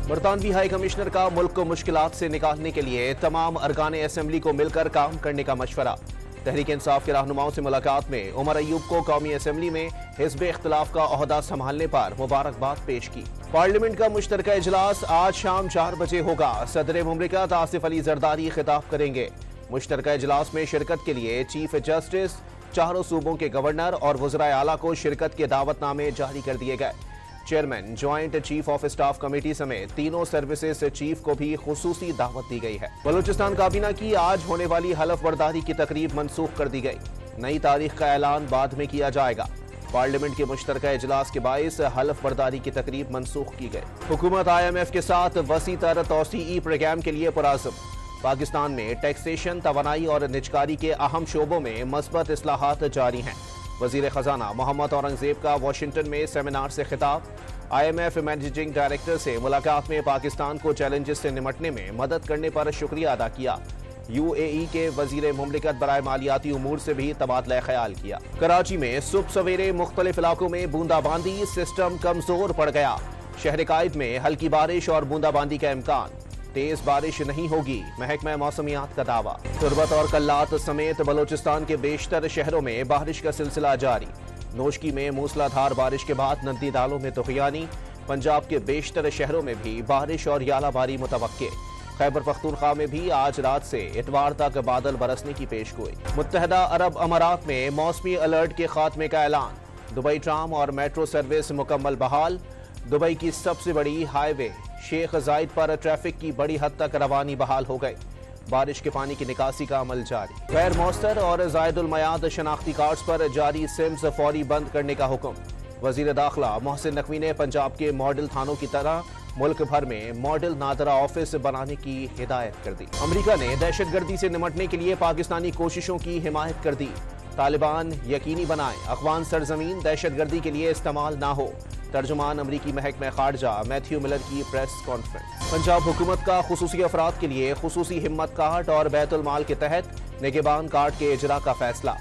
برطانوی high commissioner کا ملک کو مشکلات سے نکالنے کے لیے تمام ارکان اسمبلی کو مل کر کام کرنے کا مشورہ۔ تحریک انصاف کے رہنماؤں سے ملاقات میں عمر ایوب کو قومی اسمبلی میں حزب اختلاف کا عہدہ سنبھالنے پر مبارکباد پیش کی۔ پارلیمنٹ کا مشترکہ اجلاس آج شام 4 بجے ہوگا۔ صدر مملکت آصف علی زرداری خطاب کریں گے۔ مشترکہ اجلاس میں شرکت کے لیے چیف جسٹس، چاروں صوبوں کے گورنر اور وزرائے اعلیٰ کو شرکت کے دعوت نامے جاری کر دیے گئے۔ Chairman, joint chief of staff committee سمیت تینوں سروسز چیف کو بھی خصوصی دعوت دی گئی ہے۔ بلوچستان کابینہ کی آج ہونے والی حلف برداری کی تقریب منسوخ کر دی گئی۔ نئی تاریخ کا اعلان بعد میں کیا جائے گا۔ پارلیمنٹ کے مشترکہ اجلاس کے باعث حلف برداری کی تقریب منسوخ کی گئی۔ حکومت IMF کے ساتھ وسیع تر توسیعی پروگرام کے لیے پرعزم۔ پاکستان میں ٹیکسیشن، توانائی اور نجکاری کے اہم شعبوں میں مثبت اصلاحات جاری ہیں۔ وزیر خزانہ محمد اورنگزیب کا واشنگٹن میں سیمینار سے خطاب۔ IMF مینیجنگ ڈائریکٹر سے ملاقات میں پاکستان کو چیلنجز سے نمٹنے میں مدد کرنے پر شکریہ ادا کیا۔ UAE کے وزیر مملکت برائے مالیاتی امور سے بھی تبادلہ خیال کیا۔ کراچی میں صبح سویرے مختلف علاقوں میں بوندا باندی، سسٹم کمزور پڑ گیا۔ شہر قائد میں ہلکی بارش اور بوندا باندی کا امکان۔ تیز بارش نہیں ہوگی، محکمہ موسمیات کا دعویٰ۔ تربت اور کلات سمیت بلوچستان کے بیشتر شہروں میں بارش کا سلسلہ جاری۔ نوشکی میں موسلا دھار بارش کے بعد ندی نالوں میں طغیانی۔ پنجاب کے بیشتر شہروں میں بھی بارش اور یالہ باری متوقع۔ خیبر پختونخوا میں بھی آج رات سے اتوار تک بادل برسنے کی پیش گوئی۔ متحدہ عرب امارات میں موسمی الرٹ کے خاتمے کا اعلان۔ دبئی ٹرام اور میٹرو سروس مکمل بحال۔ دبئی کی سب سے بڑی ہائی وے شیخ زائد پر ٹریفک کی بڑی حد تک روانی بحال ہو گئی۔ بارش کے پانی کی نکاسی کا عمل جاری۔ غیر مؤثر اور زائد المیعاد شناختی کارڈز پر جاری سمز فوری بند کرنے کا حکم۔ وزیر داخلہ محسن نقوی نے پنجاب کے ماڈل تھانوں کی طرح ملک بھر میں ماڈل نادرہ آفس بنانے کی ہدایت کر دی۔ امریکہ نے دہشت گردی سے نمٹنے کے لیے پاکستانی کوششوں کی حمایت کر دی۔ طالبان یقینی بنائیں افغان سرزمین دہشت گردی کے لیے استعمال نہ ہو۔ ترجمان امریکی محکمہ خارجہ میتھیو ملر کی پریس کانفرنس۔ پنجاب حکومت کا خصوصی افراد کے لیے خصوصی ہمت کارڈ اور بیت المال کے تحت نگہبان کارڈ کے اجرا کا فیصلہ۔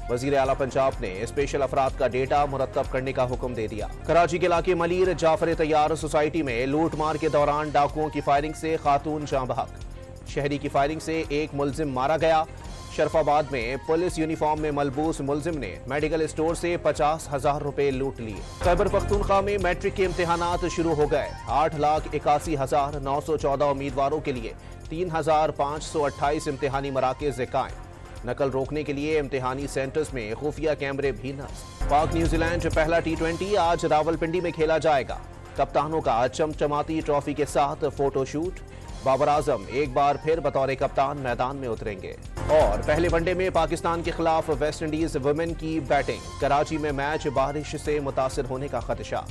وزیر اعلیٰ پنجاب نے اسپیشل افراد کا ڈیٹا مرتب کرنے کا حکم دے دیا۔ کراچی کے علاقے ملیر جعفر طیار سوسائٹی میں لوٹ مار کے دوران ڈاکوؤں کی فائرنگ سے خاتون جاں بحق۔ شہری کی فائرنگ سے ایک ملزم مارا گیا۔ شرف آباد میں پولیس یونیفارم میں ملبوس ملزم نے میڈیکل اسٹور سے 50,000 روپے لوٹ لیے۔ خیبر پختونخوا میں میٹرک کے امتحانات شروع ہو گئے۔ 8,81,914 امیدواروں کے لیے 3,528 امتحانی مراکز قائم۔ نقل روکنے کے لیے امتحانی سینٹرز میں خفیہ کیمرے بھی نصب۔ پاک نیوزی لینڈ پہلا T20 آج راولپنڈی میں کھیلا جائے گا۔ کپتانوں کا چمچماتی ٹرافی کے ساتھ فوٹو شوٹ۔ بابر اعظم ایک بار پھر بطور کپتان میدان میں اتریں گے۔ اور پہلے ون ڈے میں پاکستان کے خلاف ویسٹ انڈیز ویمن کی بیٹنگ۔ کراچی میں میچ بارش سے متاثر ہونے کا خدشہ۔